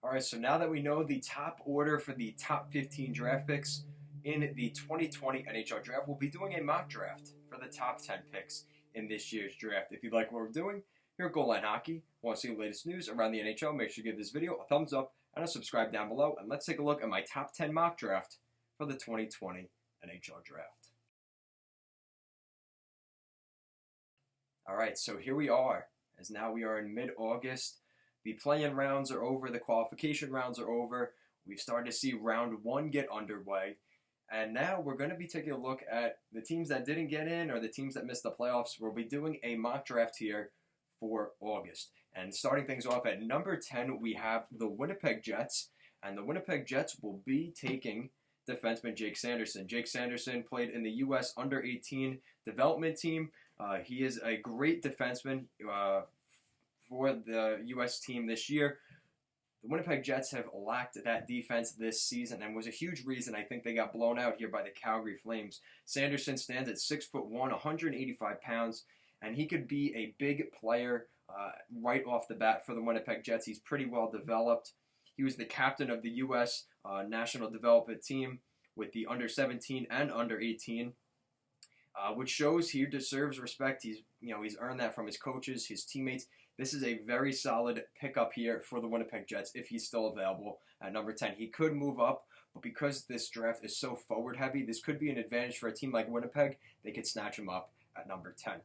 All right, so now that we know the top order for the top 15 draft picks in the 2020 NHL Draft, we'll be doing a mock draft for the top 10 picks in this year's draft. If you like what we're doing here at Goal Line Hockey, want to see the latest news around the NHL, make sure you give this video a thumbs up and a subscribe down below. And let's take a look at my top 10 mock draft for the 2020 NHL Draft. All right, so here we are, as now we are in mid-August. The play-in rounds are over. The qualification rounds are over. We've started to see round one get underway. And now we're going to be taking a look at the teams that didn't get in or the teams that missed the playoffs. We'll be doing a mock draft here for August. And starting things off at number 10, we have the Winnipeg Jets. And the Winnipeg Jets will be taking defenseman Jake Sanderson. Jake Sanderson played in the U.S. Under-18 development team. He is a great defenseman for the U.S. team this year. The Winnipeg Jets have lacked that defense this season and was a huge reason I think they got blown out here by the Calgary Flames. Sanderson stands at 6'1", 185 pounds, and he could be a big player right off the bat for the Winnipeg Jets. He's pretty well developed. He was the captain of the U.S. National Development Team with the Under-17 and Under-18. Which shows he deserves respect. He's earned that from his coaches, his teammates. This is a very solid pickup here for the Winnipeg Jets if he's still available at number 10. He could move up, but because this draft is so forward heavy, this could be an advantage for a team like Winnipeg. They could snatch him up at number 10.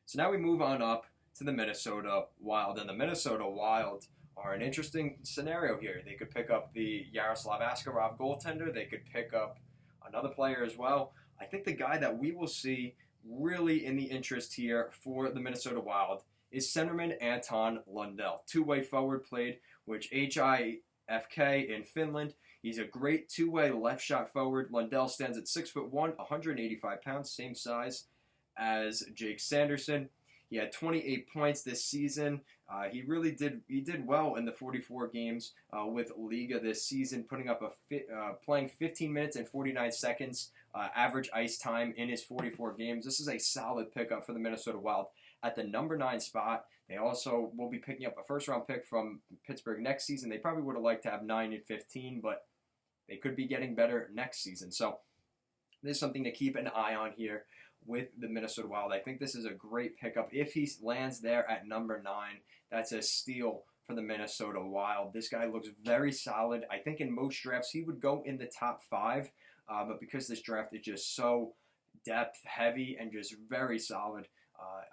So now we move on up to the Minnesota Wild, and the Minnesota Wild are an interesting scenario here. They could pick up the Yaroslav Askarov goaltender. They could pick up another player as well. I think the guy that we will see really in the interest here for the Minnesota Wild is centerman Anton Lundell. Two-way forward, played with HIFK in Finland. He's a great two-way left shot forward. Lundell stands at 6'1", 185 pounds, same size as Jake Sanderson. He had 28 points this season. He did well in the 44 games with Liga this season, putting up playing 15 minutes and 49 seconds average ice time in his 44 games. This is a solid pickup for the Minnesota Wild at the number 9 spot. They also will be picking up a first-round pick from Pittsburgh next season. They probably would have liked to have 9 and 15, but they could be getting better next season. So this is something to keep an eye on here with the Minnesota Wild. I think this is a great pickup. If he lands there at number 9, that's a steal for the Minnesota Wild. This guy looks very solid. I think in most drafts he would go in the top 5, but because this draft is just so depth heavy and just very solid,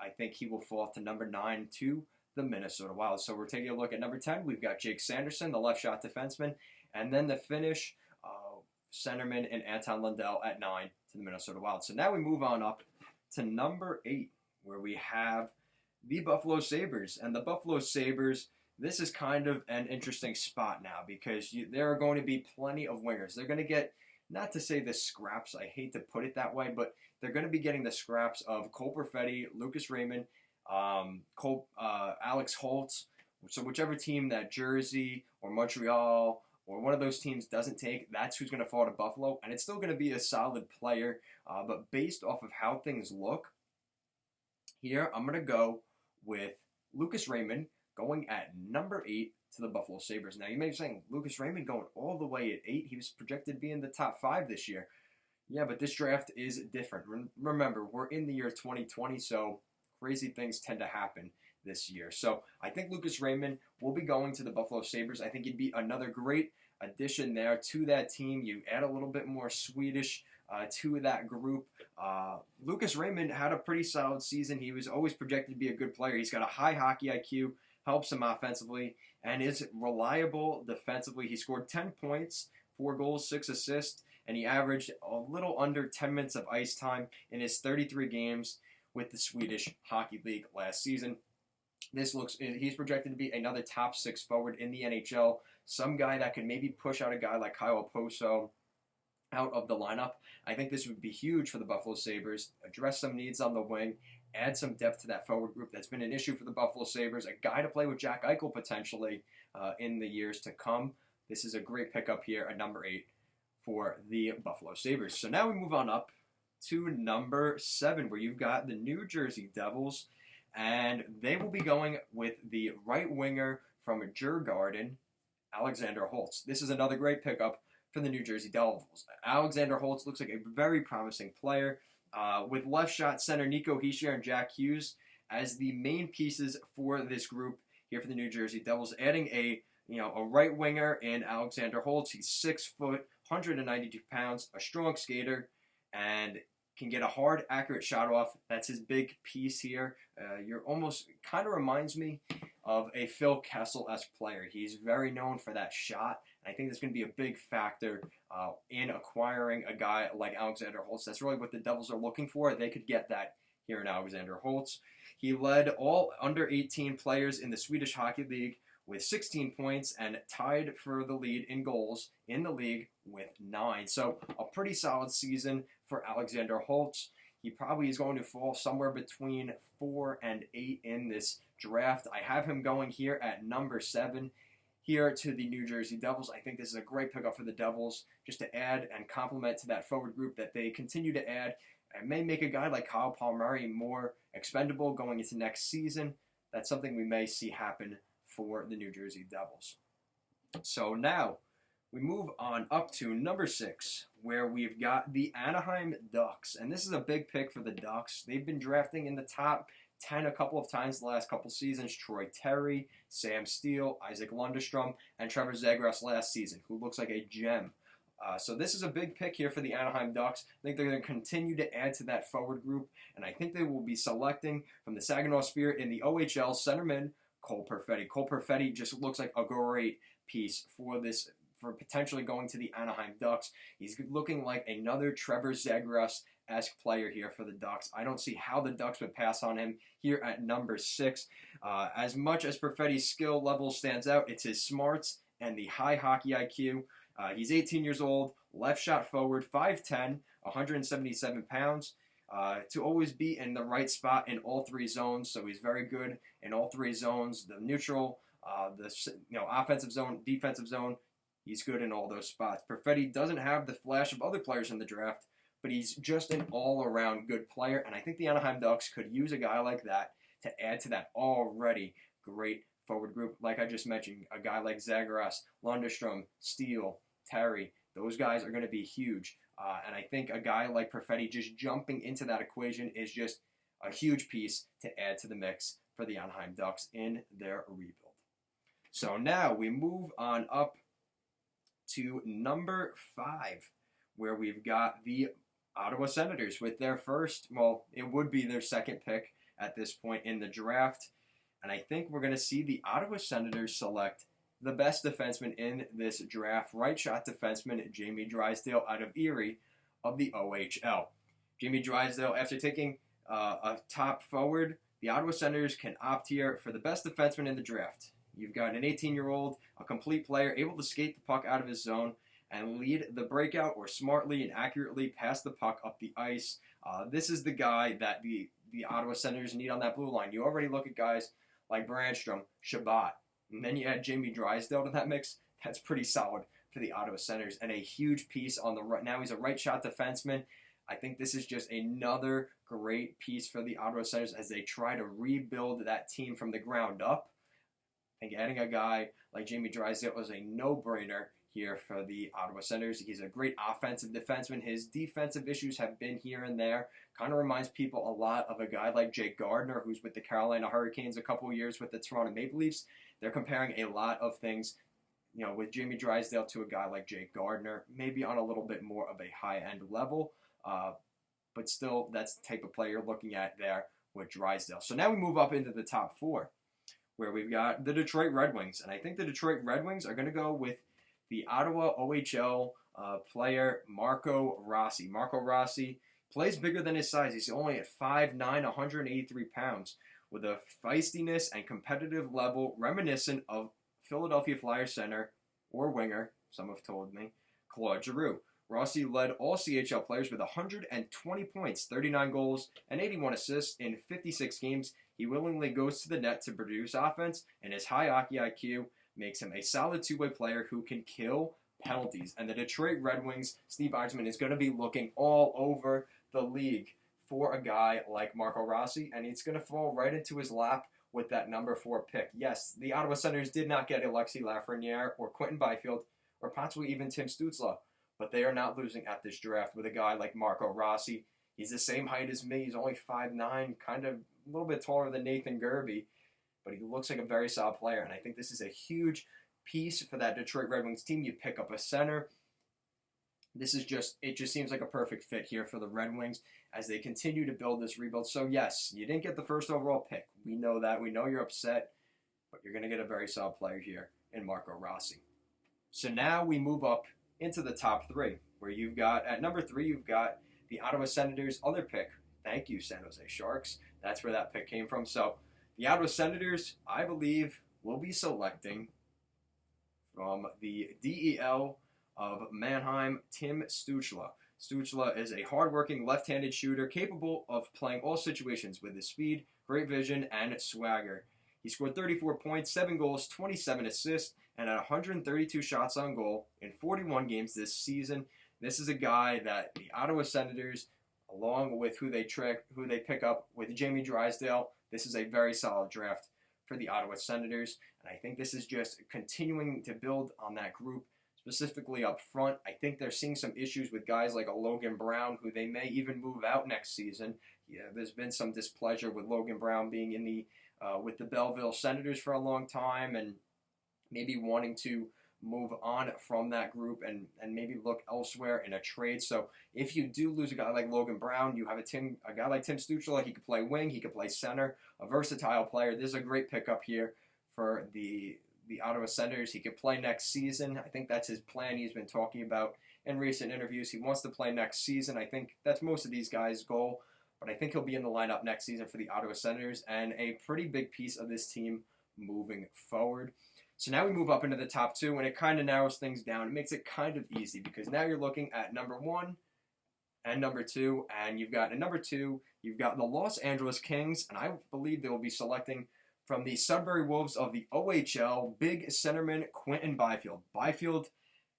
I think he will fall to number 9 to the Minnesota Wild. So we're taking a look at number 10. We've got Jake Sanderson, the left shot defenseman, and then the Finnish centerman and Anton Lundell at 9 to the Minnesota Wild. So now we move on up to number 8, where we have the Buffalo Sabres. And the Buffalo Sabres, this is kind of an interesting spot now because there are going to be plenty of wingers. They're going to get, not to say the scraps, I hate to put it that way, but they're going to be getting the scraps of Cole Perfetti, Lucas Raymond, Alex HOLTZ. So whichever team that Jersey or Montreal or one of those teams doesn't take, that's who's going to fall to Buffalo. And it's still going to be a solid player. But based off of how things look, here I'm going to go with Lucas Raymond going at number 8 to the Buffalo Sabres. Now, you may be saying, Lucas Raymond going all the way at 8. He was projected to be in the top 5 this year. Yeah, but this draft is different. Remember, we're in the year 2020, so crazy things tend to happen this year. So I think Lucas Raymond will be going to the Buffalo Sabres. I think he'd be another great addition there to that team. You add a little bit more Swedish to that group. Lucas Raymond had a pretty solid season. He was always projected to be a good player. He's got a high hockey IQ, helps him offensively, and is reliable defensively. He scored 10 points, 4 goals, 6 assists, and he averaged a little under 10 minutes of ice time in his 33 games with the Swedish Hockey League last season. He's projected to be another top 6 forward in the NHL. Some guy that could maybe push out a guy like Kyle Poso out of the lineup. I think this would be huge for the Buffalo Sabres. Address some needs on the wing, add some depth to that forward group that's been an issue for the Buffalo Sabres. A guy to play with Jack Eichel potentially in the years to come. This is a great pickup here at number 8 for the Buffalo Sabres. So now we move on up to number 7, where you've got the New Jersey Devils, and they will be going with the right winger from Djurgården, Alexander HOLTZ. This is another great pickup for the New Jersey Devils. Alexander HOLTZ looks like a very promising player with left shot center Nico Hischier and Jack Hughes as the main pieces for this group here for the New Jersey Devils. Adding a right winger in Alexander HOLTZ. He's 6 foot, 192 pounds, a strong skater, and can get a hard, accurate shot off. That's his big piece here. You're almost kind of reminds me of a Phil Kessel-esque player. He's very known for that shot. And I think that's going to be a big factor in acquiring a guy like Alexander HOLTZ. That's really what the Devils are looking for. They could get that here in Alexander HOLTZ. He led all under 18 players in the Swedish Hockey League with 16 points and tied for the lead in goals in the league with 9. So a pretty solid season for Alexander HOLTZ. He probably is going to fall somewhere between 4 and 8 in this draft. I have him going here at number 7 here to the New Jersey Devils. I think this is a great pickup for the Devils just to add and complement to that forward group that they continue to add. It may make a guy like Kyle Palmieri more expendable going into next season. That's something we may see happen for the New Jersey Devils. So now we move on up to number 6, where we've got the Anaheim Ducks. And this is a big pick for the Ducks. They've been drafting in the top 10 a couple of times the last couple seasons. Troy Terry, Sam Steele, Isaac Lundestrom, and Trevor Zegras last season, who looks like a gem. So this is a big pick here for the Anaheim Ducks. I think they're going to continue to add to that forward group, and I think they will be selecting from the Saginaw Spirit in the OHL centerman, Cole Perfetti. Cole Perfetti just looks like a great piece for potentially going to the Anaheim Ducks. He's looking like another Trevor Zegras-esque player here for the Ducks. I don't see how the Ducks would pass on him here at number 6. As much as Perfetti's skill level stands out, it's his smarts and the high hockey IQ. He's 18 years old, left shot forward, 5'10", 177 pounds. To always be in the right spot in all 3 zones, so he's very good in all 3 zones. The neutral, offensive zone, defensive zone, he's good in all those spots. Perfetti doesn't have the flash of other players in the draft, but he's just an all-around good player, and I think the Anaheim Ducks could use a guy like that to add to that already great forward group. Like I just mentioned, a guy like Zegras, Lundestrom, Steele, Terry, those guys are going to be huge. And I think a guy like Perfetti just jumping into that equation is just a huge piece to add to the mix for the Anaheim Ducks in their rebuild. So now we move on up to number 5, where we've got the Ottawa Senators with their first, well, it would be their second pick at this point in the draft. And I think we're going to see the Ottawa Senators select the best defenseman in this draft, right shot defenseman Jamie Drysdale out of Erie of the OHL. Jamie Drysdale, after taking a top forward, the Ottawa Senators can opt here for the best defenseman in the draft. You've got an 18-year-old, a complete player, able to skate the puck out of his zone and lead the breakout or smartly and accurately pass the puck up the ice. This is the guy that the Ottawa Senators need on that blue line. You already look at guys like Brandstrom, Shabbat, and then you add Jamie Drysdale to that mix. That's pretty solid for the Ottawa Senators, and a huge piece on the right. Now he's a right shot defenseman. I think this is just another great piece for the Ottawa Senators as they try to rebuild that team from the ground up. I think adding a guy like Jamie Drysdale was a no-brainer here for the Ottawa Senators. He's a great offensive defenseman. His defensive issues have been here and there. Kind of reminds people a lot of a guy like Jake Gardner, who's with the Carolina Hurricanes a couple of years with the Toronto Maple Leafs. They're comparing a lot of things, with Jamie Drysdale to a guy like Jake Gardner, maybe on a little bit more of a high-end level, but still, that's the type of player you're looking at there with Drysdale. So now we move up into the top 4, where we've got the Detroit Red Wings, and I think the Detroit Red Wings are going to go with the Ottawa OHL player Marco Rossi. Marco Rossi plays bigger than his size. He's only at 5'9", 183 pounds, with a feistiness and competitive level reminiscent of Philadelphia Flyers center or winger, some have told me, Claude Giroux. Rossi led all CHL players with 120 points, 39 goals, and 81 assists in 56 games. He willingly goes to the net to produce offense, and his high hockey IQ makes him a solid two-way player who can kill penalties. And the Detroit Red Wings, Steve Yzerman, is going to be looking all over the league for a guy like Marco Rossi, and it's going to fall right into his lap with that number 4 pick. Yes, the Ottawa Senators did not get Alexis Lafreniere or Quinton Byfield or possibly even Tim Stützle, but they are not losing at this draft with a guy like Marco Rossi. He's the same height as me. He's only 5'9", kind of a little bit taller than Nathan Gerbe, but he looks like a very solid player, and I think this is a huge piece for that Detroit Red Wings team. You pick up a center. It just seems like a perfect fit here for the Red Wings as they continue to build this rebuild. So yes, you didn't get the first overall pick. We know that. We know you're upset, but you're going to get a very solid player here in Marco Rossi. So now we move up into the top 3, where you've got, at number 3, you've got the Ottawa Senators' other pick. Thank you, San Jose Sharks. That's where that pick came from. So the Ottawa Senators, I believe, will be selecting from the DEL of Mannheim, Tim Stützle. Stützle is a hardworking left-handed shooter capable of playing all situations with his speed, great vision, and swagger. He scored 34 points, 7 goals, 27 assists, and had 132 shots on goal in 41 games this season. This is a guy that the Ottawa Senators, along with who they pick up with Jamie Drysdale, this is a very solid draft for the Ottawa Senators. And I think this is just continuing to build on that group, specifically up front. I think they're seeing some issues with guys like a Logan Brown, who they may even move out next season. Yeah, there's been some displeasure with Logan Brown being in the with the Belleville Senators for a long time, and maybe wanting to move on from that group and maybe look elsewhere in a trade. So if you do lose a guy like Logan Brown, you have a guy like Tim Stützle. He could play wing, he could play center, a versatile player. This is a great pickup here for the Ottawa Senators. He could play next season. I think that's his plan. He's been talking about in recent interviews. He wants to play next season. I think that's most of these guys' goal, but I think he'll be in the lineup next season for the Ottawa Senators and a pretty big piece of this team moving forward. So now we move up into the top 2, and it kind of narrows things down. It makes it kind of easy because now you're looking at number 1 and number 2, and you've got at number 2, you've got the Los Angeles Kings, and I believe they will be selecting from the Sudbury Wolves of the OHL, big centerman Quinton Byfield. Byfield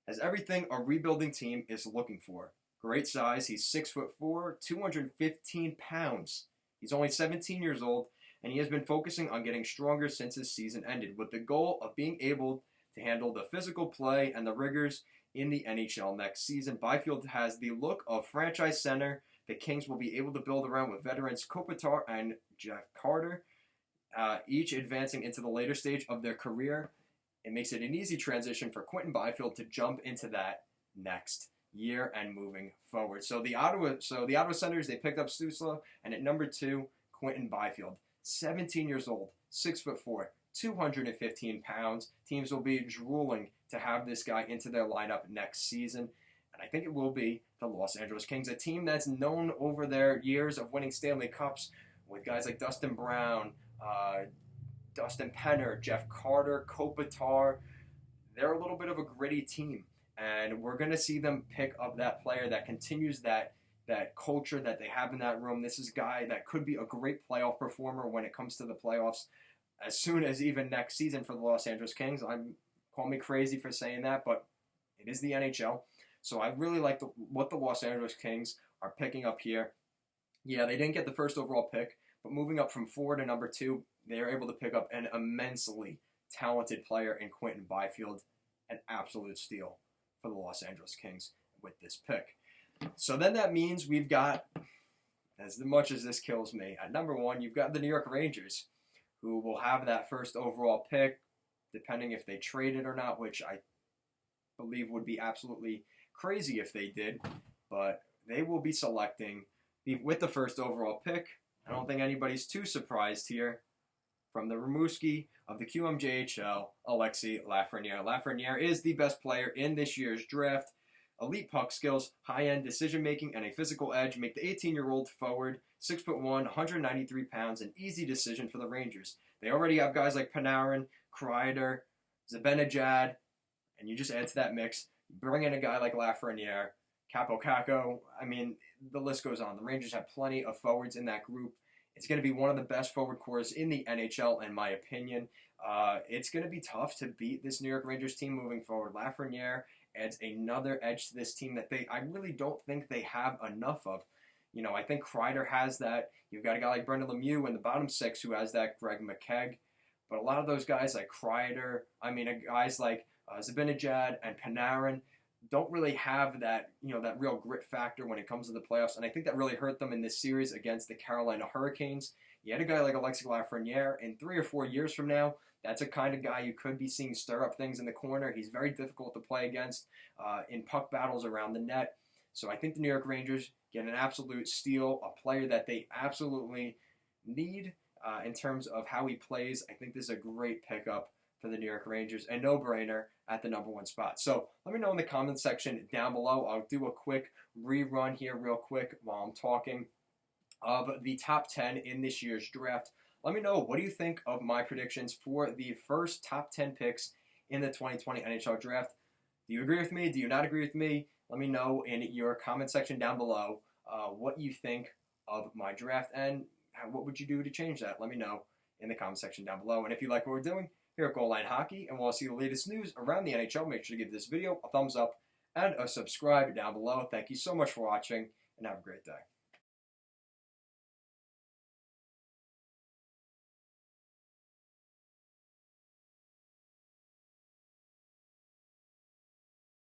has everything a rebuilding team is looking for. Great size. He's 6'4", 215 pounds. He's only 17 years old, and he has been focusing on getting stronger since his season ended, with the goal of being able to handle the physical play and the rigors in the NHL next season. Byfield has the look of franchise center the Kings will be able to build around with veterans Kopitar and Jeff Carter, each advancing into the later stage of their career. It makes it an easy transition for Quinton Byfield to jump into that next year and moving forward. So the Ottawa Senators, they picked up Stützle, and at number 2, Quinton Byfield. 17 years old, 6'4", 215 pounds. Teams will be drooling to have this guy into their lineup next season. And I think it will be the Los Angeles Kings, a team that's known over their years of winning Stanley Cups with guys like Dustin Brown, Dustin Penner, Jeff Carter, Kopitar. They're a little bit of a gritty team. And we're going to see them pick up that player that continues that culture that they have in that room. This is a guy that could be a great playoff performer when it comes to the playoffs as soon as even next season for the Los Angeles Kings. Call me crazy for saying that, but it is the NHL. So I really like what the Los Angeles Kings are picking up here. Yeah, they didn't get the first overall pick, but moving up from 4 to number 2, they are able to pick up an immensely talented player in Quinton Byfield, an absolute steal for the Los Angeles Kings with this pick. So then that means we've got, as much as this kills me, at number 1, you've got the New York Rangers, who will have that first overall pick, depending if they trade it or not, which I believe would be absolutely crazy if they did. But they will be selecting, with the first overall pick, I don't think anybody's too surprised here, from the Rimouski of the QMJHL, Alexis Lafreniere. Lafreniere is the best player in this year's draft. Elite puck skills, high-end decision-making, and a physical edge make the 18-year-old forward, 6'1", 193 pounds, an easy decision for the Rangers. They already have guys like Panarin, Kreider, Zibanejad, and you just add to that mix. Bring in a guy like Lafreniere, Capo Caco. I mean, the list goes on. The Rangers have plenty of forwards in that group. It's going to be one of the best forward cores in the NHL, in my opinion. It's going to be tough to beat this New York Rangers team moving forward. Lafreniere adds another edge to this team that I really don't think they have enough of. You know, I think Kreider has that. You've got a guy like Brendan Lemieux in the bottom 6 who has that, Greg McKegg. But a lot of those guys like Kreider, guys like Zibanejad and Panarin don't really have that, that real grit factor when it comes to the playoffs. And I think that really hurt them in this series against the Carolina Hurricanes. You had a guy like ALEXIS Lafreniere, in 3 or 4 years from now, that's a kind of guy you could be seeing stir up things in the corner. He's very difficult to play against in puck battles around the net. So I think the New York Rangers get an absolute steal, a player that they absolutely need in terms of how he plays. I think this is a great pickup for the New York Rangers, a no-brainer at the #1 spot. So let me know in the comments section down below. I'll do a quick rerun here real quick while I'm talking of the top 10 in this year's draft. Let me know, what do you think of my predictions for the first top 10 picks in the 2020 NHL Draft? Do you agree with me? Do you not agree with me? Let me know in your comment section down below what you think of my draft, and what would you do to change that? Let me know in the comment section down below. And if you like what we're doing here at Goal Line Hockey and want to see the latest news around the NHL, make sure to give this video a thumbs up and a subscribe down below. Thank you so much for watching, and have a great day.